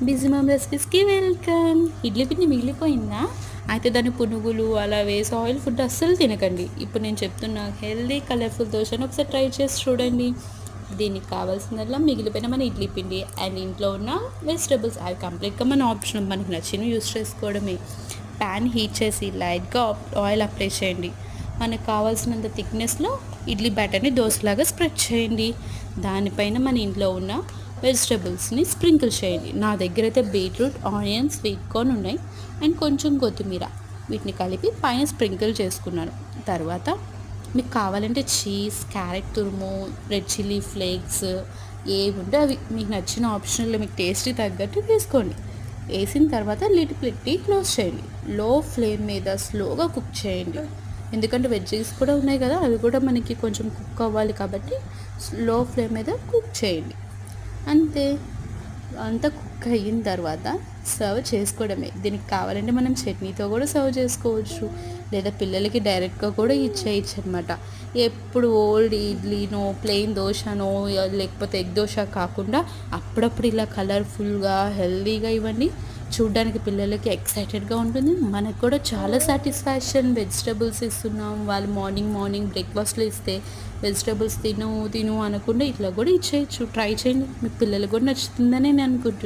Busy mom రెసిపీస్కి welcome. Idli పిండి మిగిలిపోయిందా? అయితే దాని పునుగులు అలా వేసి ఆయిల్ ఫుడ్ అస్సలు తినకండి. ఇప్పుడు నేను చెప్తున్నా హెల్దీ కలర్ఫుల్ దోశను ఒకసారి ట్రై చేసి చూడండి. దీనికి కావాల్సిందల్లా మిగిలిపోయిన మన ఇడ్లీ పిండి అండ్ ఇంట్లో ఉన్న వెజిటబుల్స్. అవి కంప్లీట్గా మన ఆప్షనల్, మనకి నచ్చినవి యూస్ చేసుకోవడమే. ప్యాన్ హీట్ చేసి లైట్గా ఆయిల్ అప్లై చేయండి. మనకు కావాల్సినంత థిక్నెస్లో ఇడ్లీ బ్యాటర్ని దోశలాగా స్ప్రెడ్ చేయండి. దానిపైన మన ఇంట్లో ఉన్న వెజిటబుల్స్ని స్ప్రింకిల్ చేయండి. నా దగ్గర అయితే బీట్రూట్, ఆనియన్, స్వీట్ కార్న్ ఉన్నాయి అండ్ కొంచెం కొత్తిమీర. వీటిని కలిపి పైన స్ప్రింకిల్ చేసుకున్నాను. తర్వాత మీకు కావాలంటే చీజ్, క్యారెట్ తురుము, రెడ్ చిల్లీ ఫ్లేక్స్ ఏవి ఉంటే అవి మీకు నచ్చిన ఆప్షన్లో మీకు టేస్ట్కి తగ్గట్టు వేసుకోండి. వేసిన తర్వాత లిడ్ పెట్టి క్లోజ్ చేయండి. లో ఫ్లేమ్ మీద స్లోగా కుక్ చేయండి. ఎందుకంటే వెజ్జీస్ కూడా ఉన్నాయి కదా, అవి కూడా మనకి కొంచెం కుక్ అవ్వాలి కాబట్టి లో ఫ్లేమ్ మీద కుక్ చేయండి. అంతే, అంతా కుక్ అయిన తర్వాత సర్వ్ చేసుకోవడమే. దీనికి కావాలంటే మనం చట్నీతో కూడా సర్వ్ చేసుకోవచ్చు, లేదా పిల్లలకి డైరెక్ట్గా కూడా ఇచ్చేయచ్చు అనమాట. ఎప్పుడు ఓల్డ్ ఇడ్లీనో, ప్లెయిన్ దోశనో, లేకపోతే ఎగ్ దోశ కాకుండా అప్పుడప్పుడు ఇలా కలర్ఫుల్గా హెల్దీగా ఇవ్వండి. చూడ్డానికి పిల్లలకి ఎక్సైటెడ్గా ఉంటుంది, మనకు కూడా చాలా సాటిస్ఫాక్షన్. వెజిటబుల్స్ ఇస్తున్నాం, వాళ్ళు మార్నింగ్ బ్రేక్ఫాస్ట్లో ఇస్తే వెజిటబుల్స్ తిను అనకుండా ఇట్లా కూడా ఇచ్చేయచ్చు. ట్రై చేయండి, మీ పిల్లలకు కూడా నచ్చుతుందని నేను అనుకుంటున్నాను.